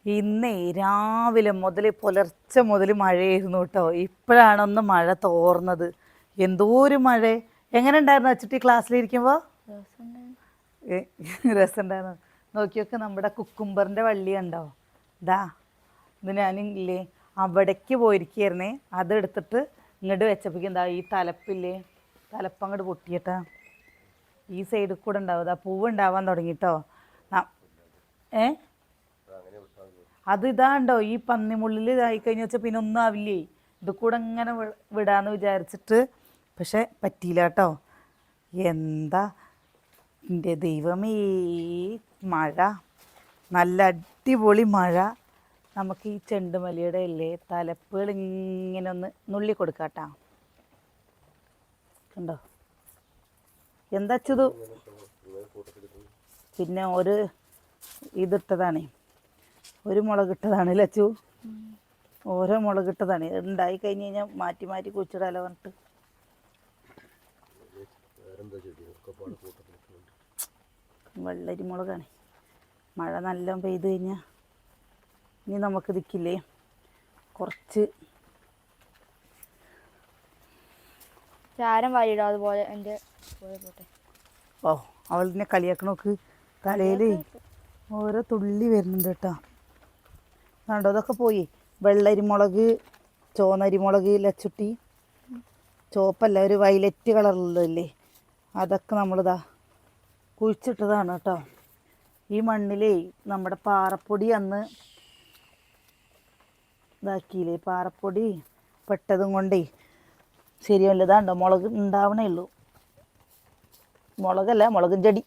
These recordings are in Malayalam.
ഇന്നേ രാവിലെ മുതൽ പുലർച്ചെ മുതൽ മഴയായിരുന്നു കേട്ടോ. ഇപ്പോഴാണൊന്ന് മഴ തോർന്നത്. എന്തോ ഒരു മഴ. എങ്ങനെ ഉണ്ടായിരുന്നു അച്ചിട്ടി ക്ലാസ്സിലിരിക്കുമ്പോൾ? രസമുണ്ടായിരുന്നു. നോക്കിയൊക്കെ നമ്മുടെ കുക്കുംബറിൻ്റെ വള്ളി ഉണ്ടോ? ഇതാ ഇത് ഞാനില്ലേ അവിടേക്ക് പോയിരിക്കുകയായിരുന്നേ. അതെടുത്തിട്ട് ഇങ്ങോട്ട് വെച്ചപ്പോഴേക്കും എന്താ ഈ തലപ്പില്ലേ, തലപ്പങ്ങോട്ട് പൊട്ടിയിട്ടാ ഈ സൈഡിൽ കൂടെ ഉണ്ടാവും. ഇതാ പൂവ് ഉണ്ടാവാൻ തുടങ്ങിട്ടോ. ഏ അത് ഇതാണ്ടോ ഈ പന്നിമുള്ളിൽ ഇതായി കഴിഞ്ഞ് വെച്ചാൽ പിന്നെ ഒന്നും ആവില്ലേ. ഇത് കൂടെ ഇങ്ങനെ വിടാന്ന് വിചാരിച്ചിട്ട് പക്ഷെ പറ്റിയില്ല കേട്ടോ. എന്താ എൻ്റെ ദൈവമേ, മഴ, നല്ല അടിപൊളി മഴ. നമുക്ക് ഈ ചെണ്ടുമല്ലിയുടെ അല്ലേ തലപ്പുകൾ ഇങ്ങനെ ഒന്ന് നുള്ളി കൊടുക്കാട്ടാ. കണ്ടോ എന്താ ചുതു. പിന്നെ ഒരു ഇതിട്ടതാണേ, ഒരു മുളകിട്ടതാണ് ലച്ചു. ഓരോ മുളകിട്ടതാണ്. ഉണ്ടായി കഴിഞ്ഞ് കഴിഞ്ഞാൽ മാറ്റി മാറ്റി കുഴിച്ചിടാലോ പറഞ്ഞിട്ട്. വെള്ളരി മുളകാണ്. മഴ നല്ല പെയ്ത് കഴിഞ്ഞാൽ ഇനി നമുക്ക് ദിക്കില്ലേ കുറച്ച് ചാരം വാരിയിടും. അതുപോലെ എൻ്റെ പോട്ടെ. ഓ അവളിനെ കളിയാക്കണ നോക്ക്. തലയിൽ ഓരോ തുള്ളി വരുന്നുണ്ട് കേട്ടോ. കണ്ടോ അതൊക്കെ പോയി. വെള്ളരിമുളക്, ചുവന്നരിമുളക്, ലച്ചുട്ടി ചുവപ്പല്ല ഒരു വയലറ്റ് കളറുള്ളതല്ലേ, അതൊക്കെ നമ്മളിതാ കുഴിച്ചിട്ടതാണ് കേട്ടോ. ഈ മണ്ണിലേ നമ്മുടെ പാറപ്പൊടി അന്ന് ഇതാക്കിയില്ലേ, പാറപ്പൊടി പെട്ടതും കൊണ്ടേ ശരിയല്ല. ഇതാണ്ടോ മുളക് ഉണ്ടാവണേ ഉള്ളൂ. മുളകല്ല, മുളകും ചെടി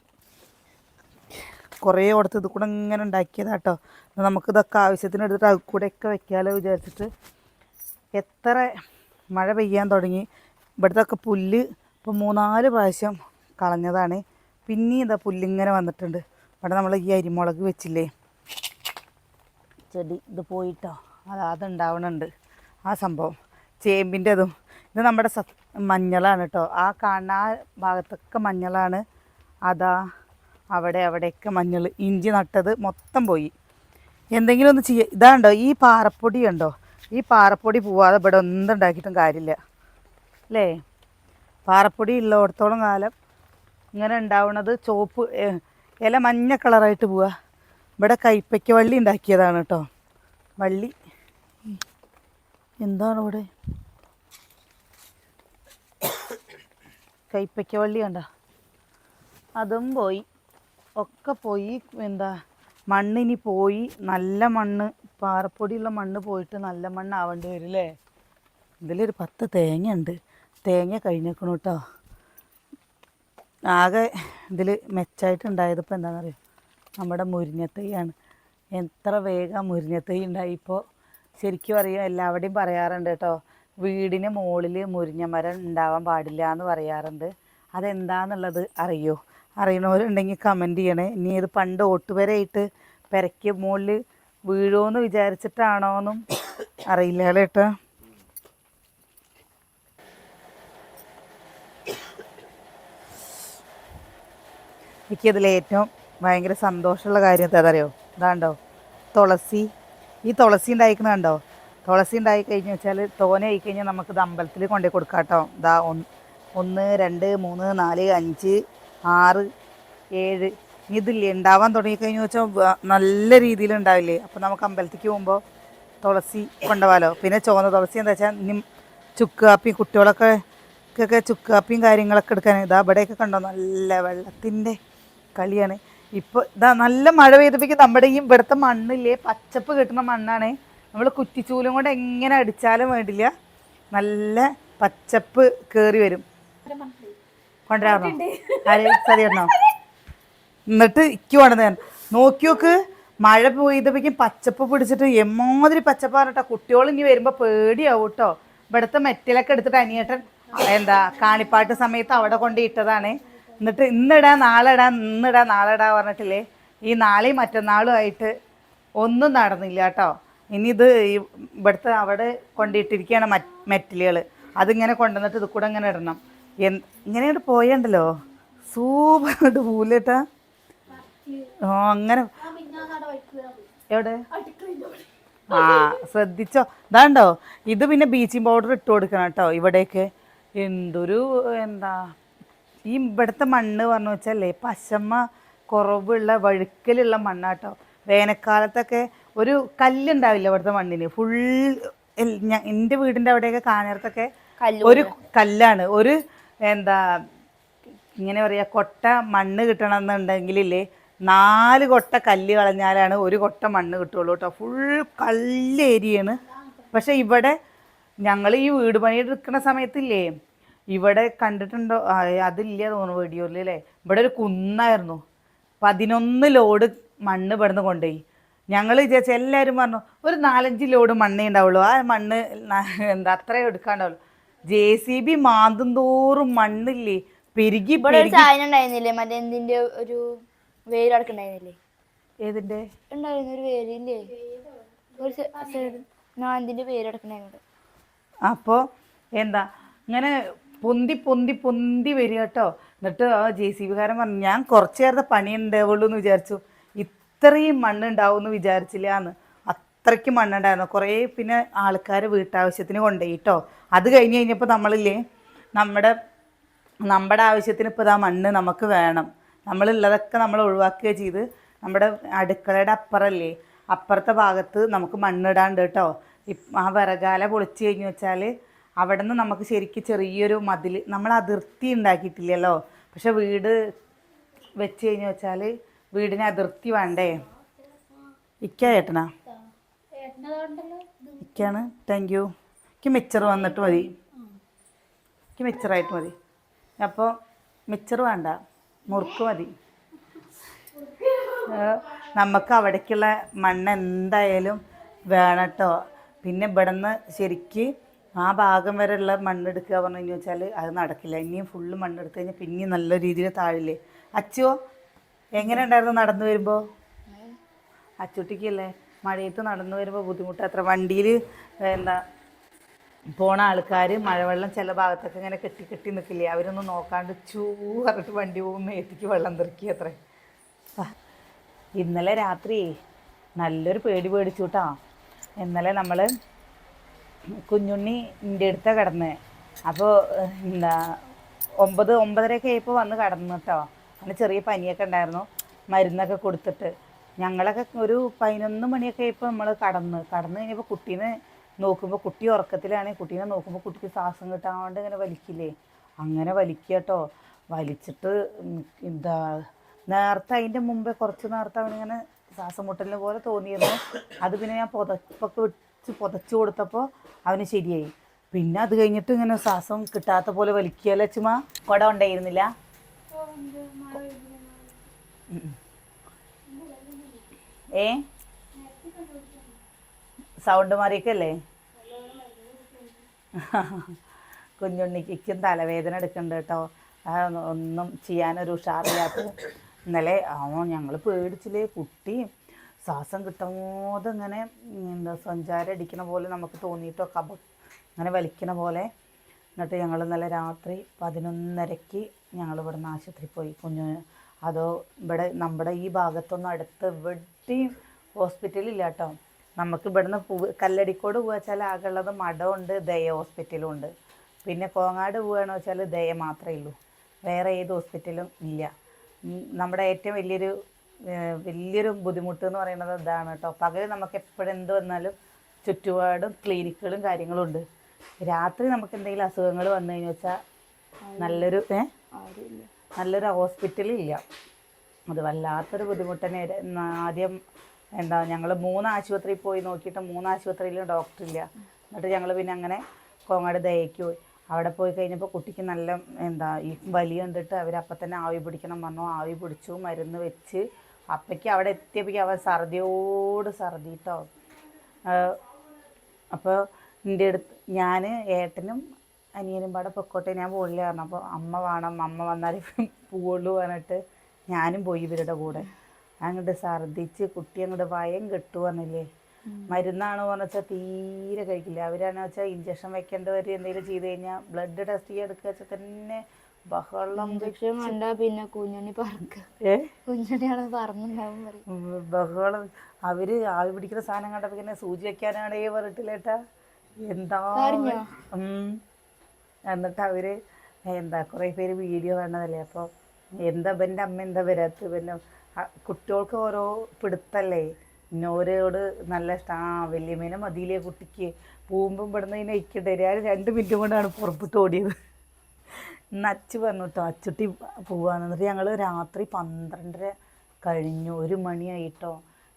കുറേ കൊടുത്ത് ഇത് കൂടെ ഇങ്ങനെ ഉണ്ടാക്കിയതാട്ടോ. നമുക്കിതൊക്കെ ആവശ്യത്തിന് എടുത്തിട്ട് അത് കൂടെയൊക്കെ വെക്കാമല്ലോ വിചാരിച്ചിട്ട്. എത്ര മഴ പെയ്യാൻ തുടങ്ങി. ഇവിടുത്തെ പുല്ല് ഇപ്പോൾ 3-4 പ്രാവശ്യം കളഞ്ഞതാണ്. പിന്നെയും ഇതാ പുല്ലിങ്ങനെ വന്നിട്ടുണ്ട്. ഇവിടെ നമ്മൾ ഈ അരിമുളക് വെച്ചില്ലേ ചെടി, ഇത് പോയിട്ടോ അതുണ്ടാവണുണ്ട് ആ സംഭവം. ചേമ്പിൻ്റെ അതും ഇത് നമ്മുടെ മഞ്ഞളാണ് കേട്ടോ. ആ കാണുന്ന ആ ഭാഗത്തൊക്കെ മഞ്ഞളാണ്. അതാ അവിടെയൊക്കെ മഞ്ഞൾ. ഇഞ്ചി നട്ടത് മൊത്തം പോയി. എന്തെങ്കിലും ഒന്ന് ചെയ്യുക. ഇതാണ്ടോ ഈ പാറപ്പൊടി ഉണ്ടോ, ഈ പാറപ്പൊടി പോവാതെ ഇവിടെ ഒന്നും ഉണ്ടാക്കിയിട്ടും കാര്യമില്ല അല്ലേ. പാറപ്പൊടി ഉള്ളിടത്തോളം കാലം ഇങ്ങനെ ഉണ്ടാവുന്നത് ചുവപ്പ് ഇല മഞ്ഞ കളറായിട്ട് പോവുക. ഇവിടെ കൈപ്പയ്ക്ക വള്ളി ഉണ്ടാക്കിയതാണ് കേട്ടോ. വള്ളി എന്താണ് ഇവിടെ കൈപ്പയ്ക്ക വള്ളി കണ്ട, അതും പോയി, ഒക്കെ പോയി. എന്താ മണ്ണിനി പോയി. നല്ല മണ്ണ്, പാറപ്പൊടിയുള്ള മണ്ണ് പോയിട്ട് നല്ല മണ്ണാവേണ്ടി വരും അല്ലേ. ഇതിലൊരു 10 തേങ്ങ ഉണ്ട്. തേങ്ങ കഴിഞ്ഞേക്കണു കേട്ടോ. ആകെ ഇതിൽ മെച്ചമായിട്ടുണ്ടായത് ഇപ്പോൾ എന്താണെന്നറിയോ, നമ്മുടെ മുരിങ്ങത്തൈയാണ്. എത്ര വേഗം മുരിങ്ങത്തൈ ഉണ്ടായിപ്പോൾ. ശരിക്കും അറിയാം, എല്ലാവരുടെയും പറയാറുണ്ട് കേട്ടോ, വീടിന് മുകളിൽ മുരിങ്ങ മരം ഉണ്ടാവാൻ പാടില്ല എന്ന് പറയാറുണ്ട്. അതെന്താണെന്നുള്ളത് അറിയോ? അറിയണവരുണ്ടെങ്കിൽ കമൻറ്റ് ചെയ്യണേ. ഇനി ഇത് പണ്ട് ഓട്ടുവരയിട്ട് പെരയ്ക്ക് മുകളിൽ വീഴുമെന്ന് വിചാരിച്ചിട്ടാണോന്നും അറിയില്ല കേട്ടോ. എനിക്കതിൽ ഏറ്റവും ഭയങ്കര സന്തോഷമുള്ള കാര്യം എന്താണെന്നറിയോ? ഇതാണ്ടോ തുളസി. ഈ തുളസി ഉണ്ടായിക്കണ കണ്ടോ. തുളസി ഉണ്ടായി കഴിഞ്ഞ് വെച്ചാൽ തോനെ ആയി കഴിഞ്ഞാൽ നമുക്കിത് അമ്പലത്തിൽ കൊണ്ടുപോയി കൊടുക്കാം കേട്ടോ. ഇതാ 1 2 3 4 5 6 7 ഇതില്ലേ ഉണ്ടാവാൻ തുടങ്ങിക്കഴിഞ്ഞു വെച്ചാൽ നല്ല രീതിയിൽ ഉണ്ടാവില്ലേ. അപ്പോൾ നമുക്ക് അമ്പലത്തിലേക്ക് പോകുമ്പോൾ തുളസി കൊണ്ടുപോകാമല്ലോ. പിന്നെ ചുവന്ന തുളസി എന്താ വെച്ചാൽ ഇനി ചുക്ക് കാപ്പി കുട്ടികളൊക്കെ ചുക്ക് കാപ്പിയും കാര്യങ്ങളൊക്കെ എടുക്കാൻ. ഇതാ ഇവിടെയൊക്കെ കണ്ടോ നല്ല വെള്ളത്തിൻ്റെ കളിയാണ്. ഇപ്പോൾ ഇതാ നല്ല മഴ പെയ്തപ്പോഴേക്കും നമ്മുടെ ഈ ഇവിടുത്തെ മണ്ണില്ലേ പച്ചപ്പ് കിട്ടുന്ന മണ്ണാണ്. നമ്മൾ കുറ്റിച്ചൂലും കൊണ്ട് എങ്ങനെ അടിച്ചാലും വേണ്ടില്ല, നല്ല പച്ചപ്പ് കയറി വരും. കൊണ്ടുവരാണോ ആര് സതിയണ്ണോ? എന്നിട്ട് ഇക്ക് വേണ്ടത് നോക്കി നോക്ക്. മഴ പെയ്തപ്പോഴേക്കും പച്ചപ്പ് പിടിച്ചിട്ട് എമ്മാതിരി പച്ചപ്പാണ് കേട്ടോ. കുട്ടികൾ ഇനി വരുമ്പോൾ പേടിയാവും കേട്ടോ. ഇവിടുത്തെ മെറ്റലൊക്കെ എടുത്തിട്ട് അനിയേട്ടൻ എന്താ കാണിപ്പാട്ട് സമയത്ത് അവിടെ കൊണ്ട് ഇട്ടതാണ്. എന്നിട്ട് ഇന്നിടാം നാളെ ഇടാം, ഇന്നിടാം നാളെ ഇടാൻ പറഞ്ഞിട്ടില്ലേ. ഈ നാളെയും മറ്റന്നാളും ആയിട്ട് ഒന്നും നടന്നില്ല കേട്ടോ. ഇനി ഇത് ഇവിടുത്തെ അവിടെ കൊണ്ടിട്ടിരിക്കുകയാണ് മെറ്റലുകൾ. അതിങ്ങനെ കൊണ്ടുവന്നിട്ട് ഇത് കൂടെ ഇങ്ങനെ ഇടണം. ഇങ്ങനെയായിട്ട് പോയണ്ടല്ലോ സൂപ്പറായിട്ട് പൂലേട്ടാ. അങ്ങനെ എവിടെ ആ ശ്രദ്ധിച്ചോ ഇതാണ്ടോ ഇത് പിന്നെ ബ്ലീച്ചിങ് പൗഡർ ഇട്ട് കൊടുക്കണം കേട്ടോ ഇവിടേക്ക് എന്തൊരു എന്താ ഈ ഇവിടുത്തെ മണ്ണ് പറഞ്ഞു വെച്ചല്ലേ പശമ കുറവുള്ള വഴുക്കലുള്ള മണ്ണാട്ടോ വേനൽക്കാലത്തൊക്കെ ഒരു കല്ലുണ്ടാവില്ല ഇവിടുത്തെ മണ്ണിന് ഫുൾ എൻ്റെ വീടിൻ്റെ അവിടെയൊക്കെ കാണുന്നിടത്തൊക്കെ ഒരു കല്ലാണ് ഒരു എന്താ ഇങ്ങനെ പറയാ കൊട്ട മണ്ണ് കിട്ടണമെന്നുണ്ടെങ്കിലേ 4 കൊട്ട കല്ല് കളഞ്ഞാലാണ് ഒരു കൊട്ട മണ്ണ് കിട്ടുള്ളൂ കേട്ടോ ഫുൾ കല്ല് ഏരിയയാണ് പക്ഷെ ഇവിടെ ഞങ്ങൾ ഈ വീട് പണിയെടുക്കുന്ന സമയത്തില്ലേ ഇവിടെ കണ്ടിട്ടുണ്ടോ അതില്ല തോന്നുന്നു വീഡിയോയിൽ അല്ലേ ഇവിടെ ഒരു കുന്നായിരുന്നു 11 ലോഡ് മണ്ണ് ഇവിടുന്ന് കൊണ്ടുപോയി ഞങ്ങൾ വിചാരിച്ചു എല്ലാവരും പറഞ്ഞു ഒരു 4-5 ലോഡ് മണ്ണേ ഉണ്ടാവുള്ളൂ ആ മണ്ണ് എന്താ അത്രയും എടുക്കാണ്ടാവുള്ളൂ JCB മാന്തും തോറും മണ്ണില്ലേ പെരുകി ഉണ്ടായിരുന്നില്ലേ മറ്റേ എന്തിന്റെ ഒരു വേര് അടക്കുണ്ടായിരുന്നില്ലേ ഏതിന്റെ ഉണ്ടായിരുന്നു ഒരു വേരില്ലേ എന്തിന്റെ പേര് അടക്കണ്ടായിരുന്നു അപ്പോൾ എന്താ ഇങ്ങനെ പൊന്തി പൊന്തി പൊന്തി വരിക കേട്ടോ എന്നിട്ട് ആ JCB കാരൻ പറഞ്ഞു ഞാൻ കുറച്ച് നേരത്തെ പണി ഉണ്ടാവുള്ളൂ എന്ന് വിചാരിച്ചു ഇത്രയും മണ്ണുണ്ടാവും എന്ന് വിചാരിച്ചില്ല എന്ന് അത്രയ്ക്ക് മണ്ണുണ്ടായിരുന്നു കുറേ പിന്നെ ആൾക്കാർ വീട്ടാവശ്യത്തിന് കൊണ്ടുപോയി കേട്ടോ അത് കഴിഞ്ഞ് കഴിഞ്ഞപ്പോൾ നമ്മളില്ലേ നമ്മുടെ ആവശ്യത്തിന് ഇപ്പോൾ ഇതാ മണ്ണ് നമുക്ക് വേണം നമ്മളുള്ളതൊക്കെ നമ്മൾ ഒഴിവാക്കുക ചെയ്ത് നമ്മുടെ അടുക്കളയുടെ അപ്പുറമല്ലേ അപ്പുറത്തെ ഭാഗത്ത് നമുക്ക് മണ്ണിടാണ്ട് കേട്ടോ ആ വിറകാല പൊളിച്ച് കഴിഞ്ഞ് വെച്ചാൽ അവിടെ നിന്ന് നമുക്ക് ശരിക്കും ചെറിയൊരു മതിൽ നമ്മൾ അതിർത്തി ഉണ്ടാക്കിയിട്ടില്ലല്ലോ പക്ഷെ വീട് വെച്ച് കഴിഞ്ഞ് വെച്ചാൽ വീടിന് അതിർത്തി വേണ്ടേ ചേട്ടനാ ഇക്കാണ് താങ്ക് യു എനിക്ക് മിച്ചർ വന്നിട്ട് മതി എനിക്ക് മിച്ചറായിട്ട് മതി അപ്പോൾ മിച്ചർ വേണ്ട മുറുക്ക് മതി നമുക്ക് അവിടേക്കുള്ള മണ്ണ് എന്തായാലും വേണം കേട്ടോ പിന്നെ ഇവിടെ നിന്ന് ശരിക്ക് ആ ഭാഗം വരെയുള്ള മണ്ണെടുക്കുക പറഞ്ഞു കഴിഞ്ഞു വെച്ചാൽ അത് നടക്കില്ല ഇനിയും ഫുള്ള് മണ്ണെടുത്ത് കഴിഞ്ഞാൽ പിന്നെയും നല്ല രീതിയിൽ താഴില്ലേ അച്ചുവോ എങ്ങനെ ഉണ്ടായിരുന്നു നടന്നു വരുമ്പോൾ അച്ചുട്ടിക്കല്ലേ മഴയത്ത് നടന്നു വരുമ്പോൾ ബുദ്ധിമുട്ട് അത്ര വണ്ടിയിൽ എന്താ പോണ ആൾക്കാർ മഴവെള്ളം ചില ഭാഗത്തൊക്കെ ഇങ്ങനെ കെട്ടി കെട്ടി നിൽക്കില്ലേ അവരൊന്നും നോക്കാണ്ട് പറഞ്ഞിട്ട് വണ്ടി പോകുമ്പോൾ മേത്തേക്ക് വെള്ളം തെറിക്കുക അത്രേ ഇന്നലെ രാത്രി നല്ലൊരു പേടി പേടിച്ചു കേട്ടോ ഇന്നലെ നമ്മൾ കുഞ്ഞുണ്ണി എൻ്റെ അടുത്താണ് കിടന്നത് അപ്പോൾ എന്താ 9-9:30 ആയപ്പോൾ വന്ന് കിടന്നു കേട്ടോ അങ്ങനെ ചെറിയ പനിയൊക്കെ ഉണ്ടായിരുന്നു മരുന്നൊക്കെ കൊടുത്തിട്ട് ഞങ്ങളൊക്കെ ഒരു 11 മണിയൊക്കെ ആയപ്പോൾ നമ്മൾ കടന്നു കഴിഞ്ഞപ്പോൾ കുട്ടീനെ നോക്കുമ്പോൾ കുട്ടി ഉറക്കത്തിലാണെങ്കിൽ കുട്ടീനെ നോക്കുമ്പോൾ കുട്ടിക്ക് ശ്വാസം കിട്ടാണ്ട് ഇങ്ങനെ വലിക്കില്ലേ അങ്ങനെ വലിക്കുക കേട്ടോ വലിച്ചിട്ട് എന്താ നേരത്തെ അതിൻ്റെ മുമ്പേ കുറച്ച് നേരത്തെ അവനിങ്ങനെ ശ്വാസം മുട്ടലിനെ പോലെ തോന്നിയിരുന്നു അത് പിന്നെ ഞാൻ പുതപ്പൊക്കെ പുതച്ചു കൊടുത്തപ്പോൾ അവന് ശരിയായി പിന്നെ അത് കഴിഞ്ഞിട്ട് ഇങ്ങനെ ശ്വാസം കിട്ടാത്ത പോലെ വലിക്കുകയല്ലേ ചുമ്മാ കുട ഉണ്ടായിരുന്നില്ല സൗണ്ട് മാറിയൊക്കെയല്ലേ കുഞ്ഞുണ്ണിക്കും തലവേദന എടുക്കുന്നുണ്ട് കേട്ടോ ഒന്നും ചെയ്യാനൊരു ഉഷാറില്ലാത്ത ഇന്നലെ ഞങ്ങൾ പേടിച്ചില്ലേ കുട്ടി ശ്വാസം കിട്ടാതെ ഇങ്ങനെ എന്താ സഞ്ചാരം അടിക്കണ പോലെ നമുക്ക് തോന്നിയിട്ടോ അങ്ങനെ വലിക്കണ പോലെ എന്നിട്ട് ഞങ്ങൾ ഇന്നലെ രാത്രി 11:30 ഞങ്ങൾ ഇവിടെ നിന്ന് ആശുപത്രിയിൽ പോയി കുഞ്ഞിന് അതോ ഇവിടെ നമ്മുടെ ഈ ഭാഗത്തൊന്നും അടുത്ത് എവിടെയും ഹോസ്പിറ്റലില്ല കേട്ടോ നമുക്ക് ഇവിടുന്ന് കല്ലടിക്കോട് പോവാച്ചാൽ ആകെയുള്ളത് മഠമുണ്ട് ദയ ഹോസ്പിറ്റലും ഉണ്ട് പിന്നെ കോങ്ങാട് പോവുകയാണെന്ന് വെച്ചാൽ ദയ മാത്രമേ ഉള്ളൂ വേറെ ഏത് ഹോസ്പിറ്റലും ഇല്ല നമ്മുടെ ഏറ്റവും വലിയൊരു ബുദ്ധിമുട്ട് എന്ന് പറയുന്നത് ഇതാണ് കേട്ടോ പകൽ നമുക്ക് എപ്പോഴും എന്ത് വന്നാലും ചുറ്റുപാടും ക്ലിനിക്കുകളും കാര്യങ്ങളും ഉണ്ട് രാത്രി നമുക്ക് എന്തെങ്കിലും അസുഖങ്ങൾ വന്നു കഴിഞ്ഞു വെച്ചാൽ നല്ലൊരു ഹോസ്പിറ്റലില്ല അത് വല്ലാത്തൊരു ബുദ്ധിമുട്ട് തന്നെ ആദ്യം എന്താ ഞങ്ങൾ 3 ആശുപത്രിയിൽ പോയി നോക്കിയിട്ട് 3 ആശുപത്രിയിലും ഡോക്ടറില്ല എന്നിട്ട് ഞങ്ങൾ പിന്നെ അങ്ങനെ കോങ്ങാട് ദയയ്ക്ക് പോയി അവിടെ പോയി കഴിഞ്ഞപ്പോൾ കുട്ടിക്ക് നല്ല എന്താ ഈ വലിയ കണ്ടിട്ട് അവരപ്പം തന്നെ ആവി പിടിക്കണം പറഞ്ഞു ആവി പിടിച്ചു മരുന്ന് വെച്ച് അപ്പയ്ക്ക് അവിടെ എത്തിയപ്പോഴേക്കും അവൻ ഛർദി കേട്ടോ അപ്പോൾ എൻ്റെ അടുത്ത് ഞാൻ ഏട്ടനും അനിയനും പാടെ പൊക്കോട്ടെ ഞാൻ പോകില്ല പറഞ്ഞു അപ്പോൾ അമ്മ വേണം അമ്മ വന്നാലേ പോവുള്ളൂ പറഞ്ഞിട്ട് ഞാനും പോയി ഇവരുടെ കൂടെ അങ്ങോട്ട് ഛർദിച്ച് കുട്ടി അങ്ങോട്ട് ഭയം കെട്ടു പറഞ്ഞില്ലേ മരുന്നാണോ എന്ന് വെച്ചാൽ തീരെ കഴിക്കില്ല അവരാണെന്ന് വെച്ചാൽ ഇഞ്ചക്ഷൻ വെക്കേണ്ടവർ എന്തെങ്കിലും ചെയ്ത് കഴിഞ്ഞാൽ ബ്ലഡ് ടെസ്റ്റ് ചെയ്യാൻ എടുക്കുക വെച്ചാൽ തന്നെ ബഹളം ഇഞ്ചക്ഷൻ കണ്ടാ പിന്നെ കുഞ്ഞുണ്ണി പറക്ക കുഞ്ഞുണ്ണിയാണ് പറന്നുണ്ടാവും പറയും. ബഹളം. അവര് ആവി പിടിക്കുന്ന സാധനം കണ്ടപ്പോ പിന്നെ സൂചി വെക്കാനാണേ പറഞ്ഞിട്ടില്ലേട്ടാ. എന്താ എന്നിട്ട് അവര് എന്താ കുറേ പേര് വീഡിയോ കാണുന്നതല്ലേ. അപ്പോൾ എന്താ ഇവൻ്റെ അമ്മ എന്താ വരാത്ത പിന്നെ കുട്ടികൾക്ക് ഓരോ പിടുത്തല്ലേ. ഇന്നോരോട് നല്ല ഇഷ്ടം. വലിയമേനെ മതിയിലേ കുട്ടിക്ക് പൂമ്പും പെടുന്ന നയിക്കട്ടെ. ഞാൻ 2 മിനിറ്റ് കൊണ്ടാണ് പുറപ്പെട്ട് ഓടിയത്. ഇന്ന് അച്ചു പറഞ്ഞു കേട്ടോ അച്ചുട്ടി പോവാന്ന്. എന്നിട്ട് ഞങ്ങൾ രാത്രി 12:30 കഴിഞ്ഞു, 1 മണിയായിട്ടോ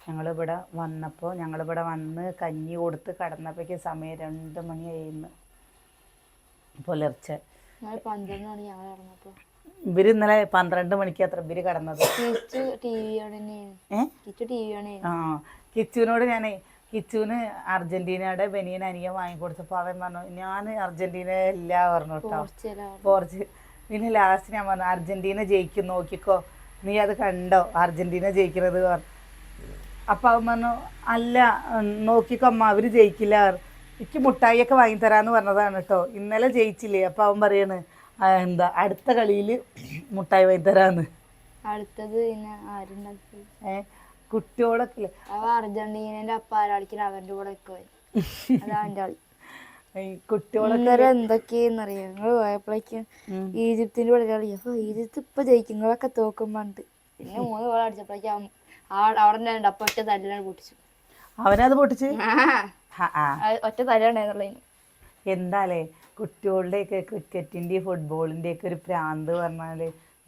ഞങ്ങളിവിടെ വന്നപ്പോൾ. ഞങ്ങളിവിടെ വന്ന് കഞ്ഞി കൊടുത്ത് കടന്നപ്പോഴേക്ക് സമയം 2 മണിയായിരുന്നു പുലർച്ചെ. 12 മണി ഞങ്ങൾ ഇറങ്ങപ്പോ. ഇവര് ഇന്നലെ 12 മണിക്ക് അത്ര ഇവര് കടന്നത്. ആ കിച്ചുവിനോട് കിച്ചുവിന് അർജന്റീനയുടെ ബനിയൻ അനിയൻ വാങ്ങിക്കൊടുത്തപ്പോൾ അവൻ പറഞ്ഞു ഞാൻ അർജന്റീന ഇല്ല പറഞ്ഞു കേട്ടോ. പിന്നെ ലാസ്റ്റ് ഞാൻ പറഞ്ഞു അർജന്റീന ജയിക്കും നോക്കിക്കോ, നീ അത് കണ്ടോ അർജന്റീന ജയിക്കുന്നത് പറഞ്ഞു. അപ്പം അവൻ പറഞ്ഞു അല്ല നോക്കിക്കോ അമ്മ അവര് ജയിക്കില്ല, എനിക്ക് മുട്ടായിയൊക്കെ വാങ്ങിത്തരാന്ന് പറഞ്ഞതാണ് കേട്ടോ. ഇന്നലെ ജയിച്ചില്ലേ. അപ്പം അവൻ പറയാണ് എന്താ അടുത്ത കളിയിൽ മുട്ടായി വാങ്ങിത്തരാന്ന്. അടുത്തത് പിന്നെ ആരുണ്ടാക്കി കുട്ടികളൊക്കെ അർജന്റീനന്റെ അപ്പ ആരാളിക്കൽ അവന്റെ കൂടെ അതാ കുട്ടികളൊക്കെ എന്തൊക്കെയെന്നറിയാം. ഞങ്ങള് പോയപ്പോഴേക്കും ഈജിപ്തിന്റെ കൂടെ കളി. അപ്പൊ ഈജിപ്ത് ഇപ്പൊ ജയിക്കും നിങ്ങളൊക്കെ തോക്കും പണ്ട്. പിന്നെ 3 ഗോൾ അടിച്ചപ്പോഴേക്കും അവിടെ അപ്പൊ ഒറ്റ തല്ലാണ് പൊട്ടിച്ചു. അവനത് പൊട്ടിച്ച് ഒറ്റ തല്ലുണ്ടായിരുന്നുള്ളതിന്. എന്താലേ കുട്ടികളുടെയൊക്കെ ക്രിക്കറ്റിൻ്റെയും ഫുട്ബോളിൻ്റെയൊക്കെ ഒരു പ്രാന്ത് പറഞ്ഞാൽ.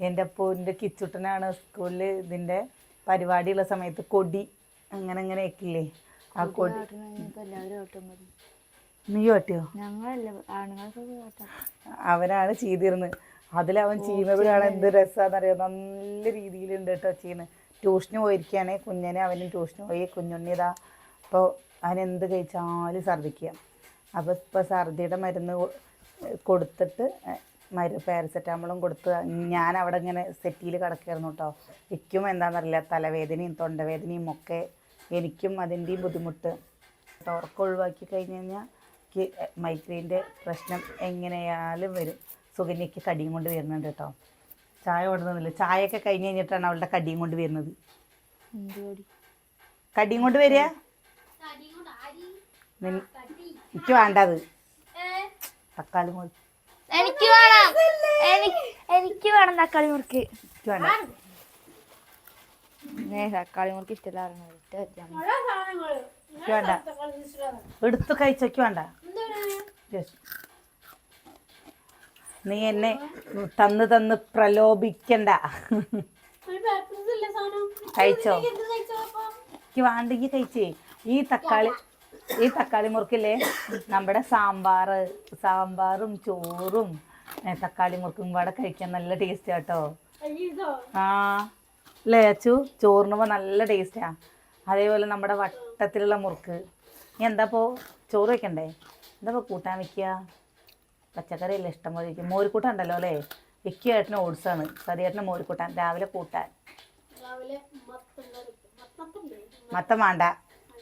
എൻ്റെ അപ്പോൻ്റെ കിച്ചുട്ടനാണ് സ്കൂളിൽ ഇതിൻ്റെ പരിപാടിയുള്ള സമയത്ത് കൊടി അങ്ങനെ വെക്കില്ലേ, ആ കൊടി നീ ഓട്ടിയോ? അവനാണ് ചെയ്തിരുന്നത്. അതിലവൻ ചെയ്യുന്നത് കാണാൻ എന്ത് രസമാണെന്നറിയോ. നല്ല രീതിയിലുണ്ട് കേട്ടോ ചെയ്യുന്നത്. ട്യൂഷന് പോയിരിക്കുകയാണെ കുഞ്ഞനെ, അവനും ട്യൂഷന് പോയി. കുഞ്ഞുണ്ണിതാ അപ്പോൾ അവനെന്ത് കഴിച്ചാലും ഛർദ്ദിക്കുക. അപ്പോൾ ഇപ്പോൾ ഛർദിയുടെ മരുന്ന് കൊടുത്തിട്ട് പാരസെറ്റാമോളും കൊടുത്ത് ഞാൻ അവിടെ ഇങ്ങനെ സെറ്റിയിൽ കിടക്കുകയായിരുന്നു കേട്ടോ. എനിക്കും എന്താണെന്നറിയില്ല തലവേദനയും തൊണ്ടവേദനയും ഒക്കെ എനിക്കും അതിൻ്റെയും ബുദ്ധിമുട്ട്. ഉറക്കം ഒഴിവാക്കി കഴിഞ്ഞ് കഴിഞ്ഞാൽ എനിക്ക് മൈഗ്രെയിൻ്റെ പ്രശ്നം എങ്ങനെയാലും വരും. സുകന്യയ്ക്ക് കടിയും കൊണ്ട് വരുന്നുണ്ട് കേട്ടോ. ചായ കൊണ്ടുവന്നില്ല, ചായയൊക്കെ കഴിഞ്ഞ് കഴിഞ്ഞിട്ടാണ് അവളുടെ കടിയും കൊണ്ട് വരുന്നത്. കടിയും കൊണ്ട് വരിക എനിക്ക് വേണ്ടത് തക്കാളി മുറി. എനിക്ക് വേണം തക്കാളി മുറുക്ക്. വേണ്ട തക്കാളി മുറുക്ക് ഇഷ്ടമല്ല. വേണ്ട എടുത്ത് കഴിച്ചോക്ക് വേണ്ട. നീ എന്നെ തന്ന് പ്രലോഭിക്കണ്ട. കഴിച്ചോ? എനിക്ക് വേണ്ടെങ്കിൽ കഴിച്ചേ. ഈ തക്കാളി മുറുക്കില്ലേ നമ്മുടെ സാമ്പാറും ചോറും തക്കാളി മുറുക്കും കൂടെ കഴിക്കാൻ നല്ല ടേസ്റ്റ് കേട്ടോ. ആ അല്ലേ അച്ചു? ചോറിനുമ്പോൾ നല്ല ടേസ്റ്റാ. അതേപോലെ നമ്മുടെ വട്ടത്തിലുള്ള മുറുക്ക്. നീ എന്താപ്പോൾ ചോറ് വയ്ക്കണ്ടേ? എന്താ കൂട്ടാൻ വയ്ക്കുക? പച്ചക്കറി അല്ലേ ഇഷ്ടം പോലെ വയ്ക്കും. മോരിക്കൂട്ടാൻ ഉണ്ടല്ലോ അല്ലേ? എനിക്ക് ഏട്ടന് ഓട്സാണ്, സതിയേട്ടന് മോരിക്കൂട്ടാൻ. രാവിലെ കൂട്ടാൻ മത്തം വേണ്ട.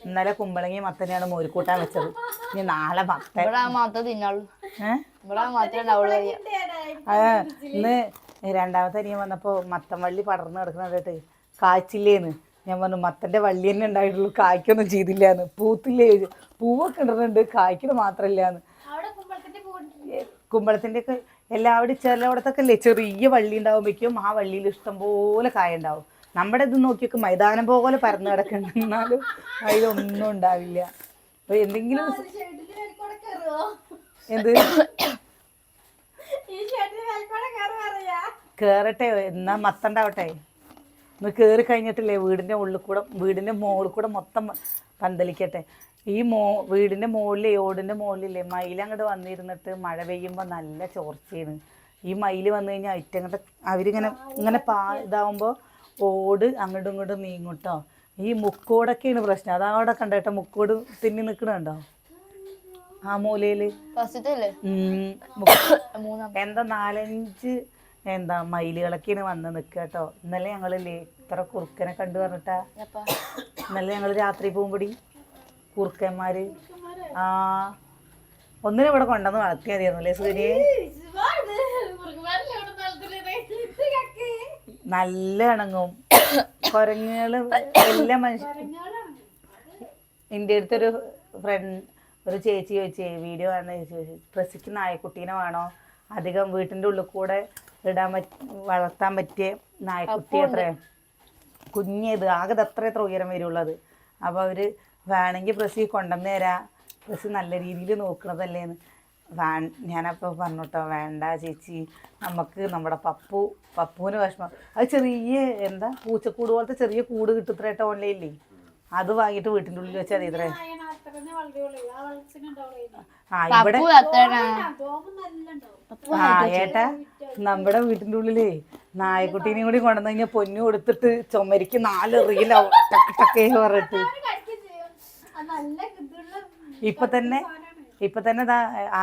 ഇന്നലെ കുമ്പളങ്ങി മത്തനെയാണ് മോരിക്കൂട്ടാൻ വെച്ചത്. ഇനി നാളെ മത്തൻ. ഇന്ന് 2ാമത്തെ അനിയൻ വന്നപ്പോൾ മത്തൻ വള്ളി പടർന്ന് കിടക്കുന്നത് കായ്ച്ചില്ലേന്ന്. ഞാൻ പറഞ്ഞു മത്തൻ്റെ വള്ളി തന്നെ ഉണ്ടായിട്ടുള്ളൂ, കായ്ക്കൊന്നും ചെയ്തില്ലാന്ന്. പൂത്തില്ലേ, പൂവൊക്കെ ഇടുന്നുണ്ട്, കായ്ക്കുന്നത് മാത്രമില്ലാന്ന്. കുമ്പളത്തിൻ്റെ ഒക്കെ എല്ലാവിടെയും ചിലയിടത്തൊക്കെ അല്ലേ ചെറിയ വള്ളി ഉണ്ടാകുമ്പോഴേക്കും ആ വള്ളിയിൽ ഇഷ്ടംപോലെ കായ ഉണ്ടാവും. നമ്മുടെ ഇത് നോക്കിയൊക്കെ മൈതാനം പോലെ പരന്ന് കിടക്കുന്നുണ്ട്, എന്നാലും അതിലൊന്നും ഉണ്ടാവില്ല. അപ്പോൾ എന്തെങ്കിലും എന്ത് കയറട്ടെ എന്നാ മത്തണ്ടാവട്ടെ. ഒന്ന് കയറി കഴിഞ്ഞിട്ടില്ലേ വീടിൻ്റെ മുകളിൽ കൂടെ മൊത്തം പന്തലിക്കട്ടെ. ഈ വീടിൻ്റെ മുകളിൽ ഓടിൻ്റെ മുകളിലില്ലേ മയിലങ്ങോട്ട് വന്നിരുന്നിട്ട് മഴ പെയ്യുമ്പോൾ നല്ല ചോർച്ചയാണ്. ഈ മയിൽ വന്നു കഴിഞ്ഞാൽ അയിറ്റങ്ങോട്ട് അവരിങ്ങനെ ഇതാവുമ്പോൾ ഓട് അങ്ങോട്ടും ഇങ്ങോട്ടും നീങ്ങും കേട്ടോ. ഈ മുക്കോടൊക്കെയാണ് പ്രശ്നം. അതവിടെ കണ്ടേട്ടോ മുക്കോട് തിന്നി നിൽക്കണുണ്ടോ ആ മൂലയിൽ? എന്താ 4-5 മയിലുകളൊക്കെയാണ് വന്ന് നിൽക്കുക കേട്ടോ. ഇന്നലെ ഞങ്ങളില്ലേ ഇത്ര കുറുക്കനെ കണ്ടു പറഞ്ഞിട്ടാ. ഇന്നലെ ഞങ്ങൾ രാത്രി പോകുമ്പോടി കുറുക്കന്മാര് ഒന്നിനും ഇവിടെ കൊണ്ടുവന്ന് വളർത്തിയാൽ മതിയായിരുന്നല്ലേ സൂര്യ? നല്ല ഇണങ്ങും കുരങ്ങുകള് എല്ലാ മനുഷ്യ. എൻ്റെ അടുത്തൊരു ഒരു ചേച്ചി ചോദിച്ചേ വീഡിയോ ആണ് ചോദിച്ചു, പ്രസിക്ക് നായക്കുട്ടീനെ വേണോ, അധികം വീട്ടിൻ്റെ ഉള്ളിൽ കൂടെ വളർത്താൻ പറ്റിയ നായക്കുട്ടി എത്ര കുഞ്ഞേത് ആകെ എത്ര ഉയരം വരുള്ളത്. അപ്പോൾ അവർ വേണമെങ്കിൽ പ്രസി കൊണ്ടുവന്ന് തരാം, പ്രസി നല്ല രീതിയിൽ നോക്കണതല്ലേന്ന്. ഞാനപ്പോൾ പറഞ്ഞു കേട്ടോ, വേണ്ട ചേച്ചി, നമുക്ക് നമ്മുടെ പപ്പുവിന് വിഷമം. അത് ചെറിയ എന്താ പൂച്ചക്കൂട് പോലത്തെ ചെറിയ കൂട് കിട്ടുത്രേട്ടോ ഓൺലൈനിൽ, അത് വാങ്ങിയിട്ട് വീട്ടിൻ്റെ ഉള്ളിൽ വെച്ചാൽ ഇത്രേ. ഇവിടെ ഏട്ടാ നമ്മുടെ വീട്ടിൻ്റെ ഉള്ളിലേ നായക്കുട്ടീനെയും കൂടി കൊണ്ടുവന്ന് കഴിഞ്ഞാൽ പൊന്നു കൊടുത്തിട്ട് ചുമരിക്ക് 4 റീലാവും ടക്ക് ടക്കേ പറഞ്ഞിട്ട്. ഇപ്പൊ തന്നെ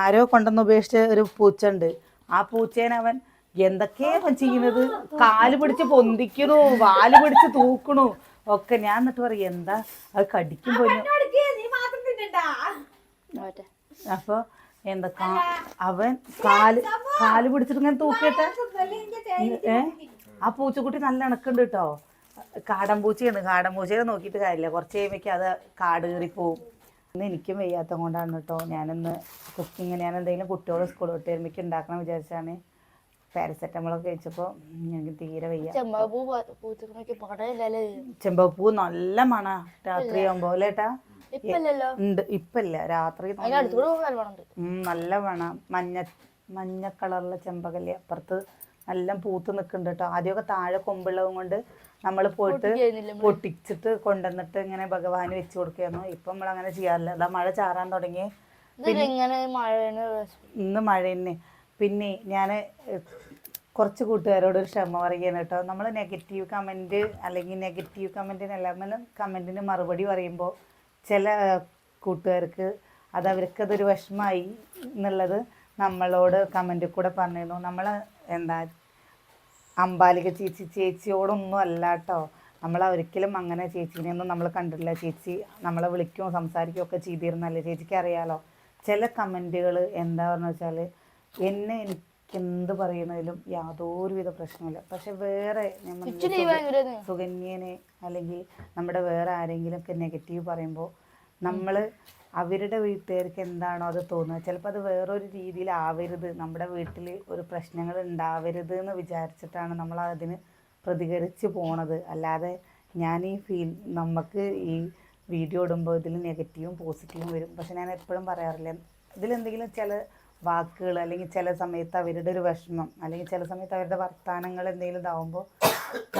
ആരോ കൊണ്ടുവന്ന് ഉപേക്ഷിച്ച ഒരു പൂച്ച ഉണ്ട്. ആ പൂച്ചേനെ അവൻ എന്തൊക്കെയാ അവൻ ചെയ്യുന്നത്, കാല് പിടിച്ച് പൊന്തിക്കണു, വാല് പിടിച്ച് തൂക്കണു ഒക്കെ. ഞാൻ എന്നിട്ട് പറയും എന്താ അത് കടിക്കും പൊന്നു. അപ്പൊ എന്താ അവൻ കാല് പിടിച്ചിട്ട് ഇങ്ങനെ തൂക്കിട്ടെ. ആ പൂച്ചക്കുട്ടി നല്ല ഇണക്കുണ്ട് കേട്ടോ. കാടമ്പൂച്ചയാണ്. കാടമ്പൂച്ചയെ നോക്കിയിട്ട് കാര്യമില്ല, കുറച്ച് കഴിയുമ്പോഴേക്കും അത് കാട് കയറിപ്പോവും. ഇന്ന് എനിക്കും വയ്യാത്ത കൊണ്ടാണ് കേട്ടോ ഞാനിന്ന് കുക്കിങ്. ഞാൻ എന്തെങ്കിലും കുട്ടികൾ സ്കൂൾ വിട്ട് വരുമ്പോഴേക്കും ഉണ്ടാക്കണം വിചാരിച്ചാണ്. പാരസെറ്റമോളൊക്കെ കഴിച്ചപ്പോൾ ഞങ്ങൾക്ക് തീരെ വയ്യ. ചെമ്പപ്പൂ നല്ല മണ രാത്രി ആകുമ്പോ അല്ലേട്ടാ. ഉണ്ട് ഇപ്പല്ല, രാത്രി നല്ല മണം. മഞ്ഞ കളറിലെ ചെമ്പകല്ലേ അപ്പുറത്ത് നല്ല പൂത്ത് നിൽക്കുന്നുണ്ട് കേട്ടോ. ആദ്യമൊക്കെ താഴെ കൊമ്പുള്ളതും കൊണ്ട് നമ്മൾ പോയിട്ട് പൊട്ടിച്ചിട്ട് കൊണ്ടുവന്നിട്ട് ഇങ്ങനെ ഭഗവാന് വെച്ച് കൊടുക്കുകയായിരുന്നു. ഇപ്പം നമ്മൾ അങ്ങനെ ചെയ്യാറില്ല. അതാ മഴ ചാറാൻ തുടങ്ങി. ഇന്ന് മഴ തന്നെ. പിന്നെ ഞാൻ കുറച്ച് കൂട്ടുകാരോട് ഒരു ക്ഷമ പറയുകയാണ് കേട്ടോ. നമ്മൾ നെഗറ്റീവ് കമൻറ്റ് അല്ലെങ്കിൽ നെഗറ്റീവ് കമൻറ്റിനെല്ലാം കമൻറ്റിന് മറുപടി പറയുമ്പോൾ ചില കൂട്ടുകാർക്ക് അവർക്കതൊരു വിഷമമായി എന്നുള്ളത് നമ്മളോട് കമൻറ്റിൽ കൂടെ പറഞ്ഞിരുന്നു. നമ്മൾ എന്താ അമ്പാലിക ചേച്ചിയോടൊന്നും അല്ല കേട്ടോ. നമ്മൾ ഒരിക്കലും അങ്ങനെ ചേച്ചീനെയൊന്നും നമ്മൾ കണ്ടിട്ടില്ല. ചേച്ചി നമ്മളെ വിളിക്കുകയോ സംസാരിക്കുകയോ ഒക്കെ ചെയ്തിരുന്നല്ലേ, ചേച്ചിക്ക് അറിയാലോ. ചില കമൻറ്റുകൾ എന്താ പറഞ്ഞു വെച്ചാൽ എനിക്കെന്ത് പറയുന്നതിലും യാതൊരുവിധ പ്രശ്നമില്ല. പക്ഷെ വേറെ സുകന്യനെ അല്ലെങ്കിൽ നമ്മുടെ വേറെ ആരെങ്കിലും ഒക്കെ നെഗറ്റീവ് പറയുമ്പോൾ നമ്മൾ അവരുടെ വീട്ടുകാർക്ക് എന്താണോ അത് തോന്നുക, ചിലപ്പോൾ അത് വേറൊരു രീതിയിലാവരുത്, നമ്മുടെ വീട്ടിൽ ഒരു പ്രശ്നങ്ങൾ ഉണ്ടാവരുത് എന്ന് വിചാരിച്ചിട്ടാണ് നമ്മൾ അതിന് പ്രതികരിച്ച് പോണത്. അല്ലാതെ നമുക്ക് ഈ വീഡിയോ ഇടുമ്പോൾ ഇതിൽ നെഗറ്റീവും പോസിറ്റീവും വരും. പക്ഷെ ഞാൻ എപ്പോഴും പറയാറില്ല, ഇതിലെന്തെങ്കിലും ചില വാക്കുകൾ അല്ലെങ്കിൽ ചില സമയത്ത് അവരുടെ ഒരു വിഷമം അല്ലെങ്കിൽ ചില സമയത്ത് അവരുടെ വർത്തമാനങ്ങൾ എന്തെങ്കിലും ഇതാവുമ്പോൾ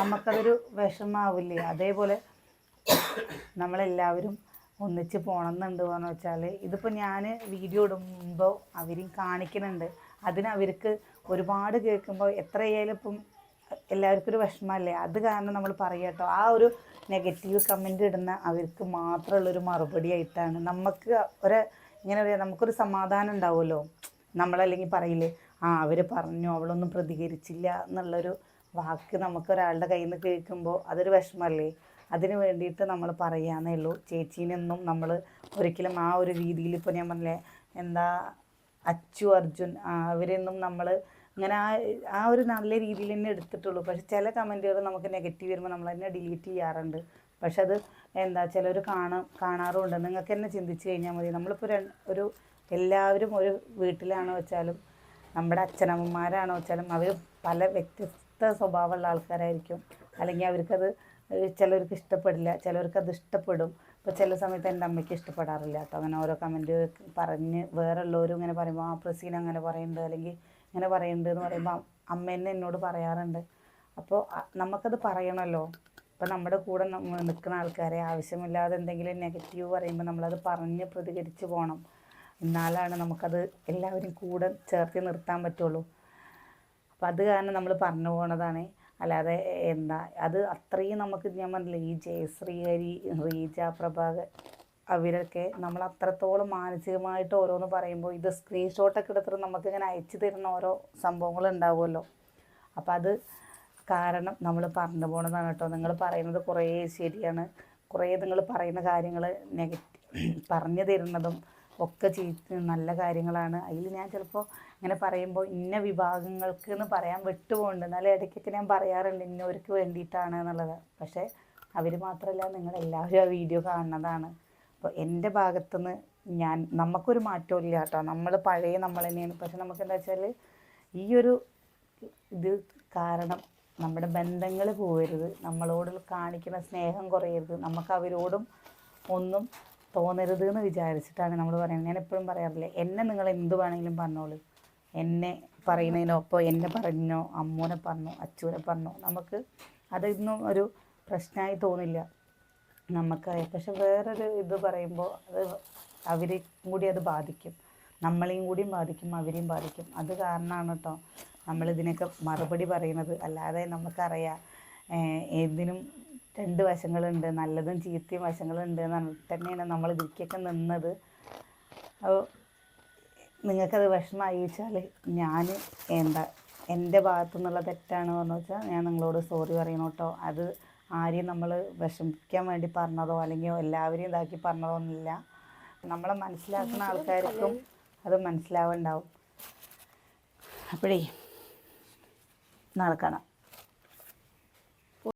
നമുക്കതൊരു വിഷമാവില്ലേ. അതേപോലെ നമ്മളെല്ലാവരും ഒന്നിച്ച് പോകണമെന്നുണ്ട് എന്ന് വെച്ചാൽ ഇതിപ്പോൾ ഞാൻ വീഡിയോ ഇടുമ്പോൾ അവരും കാണിക്കുന്നുണ്ട്. അവർക്ക് ഒരുപാട് കേൾക്കുമ്പോൾ എത്രയായാലും ഇപ്പം എല്ലാവർക്കും ഒരു വിഷമമല്ലേ. അത് കാരണം നമ്മൾ പറയുക കേട്ടോ, ആ ഒരു നെഗറ്റീവ് കമൻ്റ് ഇടുന്ന അവർക്ക് മാത്രമുള്ളൊരു മറുപടി ആയിട്ടാണ്. നമുക്ക് ഇങ്ങനെ പറയാം, നമുക്കൊരു സമാധാനം ഉണ്ടാവുമല്ലോ. നമ്മളല്ലെങ്കിൽ പറയില്ലേ, അവർ പറഞ്ഞു അവളൊന്നും പ്രതികരിച്ചില്ല എന്നുള്ളൊരു വാക്ക് നമുക്കൊരാളുടെ കയ്യിൽ നിന്ന് കേൾക്കുമ്പോൾ അതൊരു വിഷമമല്ലേ. അതിന് വേണ്ടിയിട്ട് നമ്മൾ പറയാന്നേ ഉള്ളൂ. ചേച്ചീനൊന്നും നമ്മൾ ഒരിക്കലും ആ ഒരു രീതിയിൽ, ഇപ്പോൾ ഞാൻ പറഞ്ഞില്ലേ എന്താ അച്ചു അർജുൻ അവരെയൊന്നും നമ്മൾ ഇങ്ങനെ ആ ഒരു നല്ല രീതിയിൽ തന്നെ എടുത്തിട്ടുള്ളൂ. പക്ഷെ ചില കമൻറ്റുകൾ നമുക്ക് നെഗറ്റീവ് വരുമ്പോൾ നമ്മൾ തന്നെ ഡിലീറ്റ് ചെയ്യാറുണ്ട്. പക്ഷെ അത് ചിലർ കാണാറുമുണ്ട്. നിങ്ങൾക്ക് തന്നെ ചിന്തിച്ച് കഴിഞ്ഞാൽ മതി. നമ്മളിപ്പോൾ എല്ലാവരും ഒരു വീട്ടിലാണോ വെച്ചാലും നമ്മുടെ അച്ഛനമ്മമാരാണോ വെച്ചാലും അവർ പല വ്യത്യസ്ത സ്വഭാവമുള്ള ആൾക്കാരായിരിക്കും. അല്ലെങ്കിൽ അവർക്കത് ചിലർക്ക് ഇഷ്ടപ്പെടില്ല, ചിലർക്കത് ഇഷ്ടപ്പെടും. ഇപ്പോൾ ചില സമയത്ത് എൻ്റെ അമ്മയ്ക്ക് ഇഷ്ടപ്പെടാറില്ല കേട്ടോ അങ്ങനെ ഓരോ കമൻറ്റ് പറഞ്ഞ് വേറെയുള്ളവരും ഇങ്ങനെ പറയുമ്പോൾ പ്രസീന അങ്ങനെ പറയുന്നുണ്ട് അല്ലെങ്കിൽ ഇങ്ങനെ പറയുന്നുണ്ട് എന്ന് പറയുമ്പോൾ അമ്മ തന്നെ എന്നോട് പറയാറുണ്ട്. അപ്പോൾ നമുക്കത് പറയണമല്ലോ. ഇപ്പോൾ നമ്മുടെ കൂടെ നിൽക്കുന്ന ആൾക്കാരെ ആവശ്യമില്ലാതെ എന്തെങ്കിലും നെഗറ്റീവ് പറയുമ്പോൾ നമ്മളത് പറഞ്ഞ് പ്രതികരിച്ച് പോകണം. എന്നാലാണ് നമുക്കത് എല്ലാവരും കൂടെ ചേർത്ത് നിർത്താൻ പറ്റുള്ളൂ. അപ്പോൾ അത് കാരണം നമ്മൾ പറഞ്ഞു പോകണതാണ്. അല്ലാതെ അത് അത്രയും നമുക്ക് ഞാൻ പറഞ്ഞില്ലേ, ഈ ജയശ്രീ ഹരി, റീജ, പ്രഭാകർ അവരൊക്കെ നമ്മൾ അത്രത്തോളം മാനസികമായിട്ട് ഓരോന്ന് പറയുമ്പോൾ ഇത് സ്ക്രീൻഷോട്ടൊക്കെ എടുത്തിട്ട് നമുക്കിങ്ങനെ അയച്ചു തരുന്ന ഓരോ സംഭവങ്ങൾ ഉണ്ടാവുമല്ലോ. അപ്പം അത് കാരണം നമ്മൾ പറഞ്ഞു പോകണതാണ് കേട്ടോ. നിങ്ങൾ പറയുന്നത് കുറേ ശരിയാണ്. കുറേ നിങ്ങൾ പറയുന്ന കാര്യങ്ങൾ പറഞ്ഞു തരുന്നതും ഒക്കെ നല്ല കാര്യങ്ങളാണ്. അതിൽ ഞാൻ ചിലപ്പോൾ ഇങ്ങനെ പറയുമ്പോൾ ഇന്ന വിഭാഗങ്ങൾക്ക് എന്ന് പറയാൻ വിട്ടുപോകുന്നുണ്ട്. എന്നാലും ഇടയ്ക്കൊക്കെ ഞാൻ പറയാറുണ്ട് ഇന്നവർക്ക് വേണ്ടിയിട്ടാണ് എന്നുള്ളത്. പക്ഷേ അവർ മാത്രമല്ല, നിങ്ങളെല്ലാവരും ആ വീഡിയോ കാണുന്നതാണ്. അപ്പോൾ എൻ്റെ ഭാഗത്തുനിന്ന് നമുക്കൊരു മാറ്റവും ഇല്ല കേട്ടോ. നമ്മൾ പഴയ നമ്മൾ തന്നെയാണ്. പക്ഷെ നമുക്ക് എന്താ വെച്ചാൽ ഈ ഒരു ഇത് കാരണം നമ്മുടെ ബന്ധങ്ങൾ പോകരുത്, നമ്മളോട് കാണിക്കുന്ന സ്നേഹം കുറയരുത്, നമുക്ക് അവരോടും ഒന്നും തോന്നരുത് എന്ന് വിചാരിച്ചിട്ടാണ് നമ്മൾ പറയുന്നത്. ഞാൻ എപ്പോഴും പറയാറില്ലേ, എന്നെ നിങ്ങൾ എന്ത് വേണമെങ്കിലും പറഞ്ഞോളൂ, എന്നെ പറയുന്നതിനൊപ്പം എന്നെ പറഞ്ഞോ, അമ്മൂനെ പറഞ്ഞോ, അച്ചൂനെ പറഞ്ഞോ, നമുക്ക് അതൊന്നും ഒരു പ്രശ്നമായി തോന്നില്ല നമുക്കായി. പക്ഷെ വേറൊരു ഇത് പറയുമ്പോൾ അത് അവരെയും കൂടി അത് ബാധിക്കും, നമ്മളെയും കൂടിയും ബാധിക്കും, അവരെയും ബാധിക്കും. അത് കാരണമാണ് കേട്ടോ നമ്മളിതിനൊക്കെ മറുപടി പറയുന്നത്. അല്ലാതെ നമുക്കറിയാം ഏതിനും രണ്ട് വശങ്ങളുണ്ട്, നല്ലതും ചീത്തയും വശങ്ങളുണ്ട് എന്ന് തന്നെയാണ് നമ്മൾ ഇതിലേക്കൊക്കെ നിന്നത്. അപ്പോൾ നിങ്ങൾക്കത് വിഷമമായി വെച്ചാൽ ഞാൻ എൻ്റെ ഭാഗത്തു നിന്നുള്ള തെറ്റാണ് പറഞ്ഞു വെച്ചാൽ ഞാൻ നിങ്ങളോട് സോറി പറയണം കേട്ടോ. അത് ആരെയും നമ്മൾ വിഷമിക്കാൻ വേണ്ടി പറഞ്ഞതോ അല്ലെങ്കിൽ എല്ലാവരെയും ഇതാക്കി പറഞ്ഞതോ ഒന്നുമില്ല. നമ്മളെ മനസ്സിലാക്കുന്ന ആൾക്കാർക്കും അത് മനസ്സിലാവുണ്ടാവും. അപ്പോഴേ നാളെ കാണാം.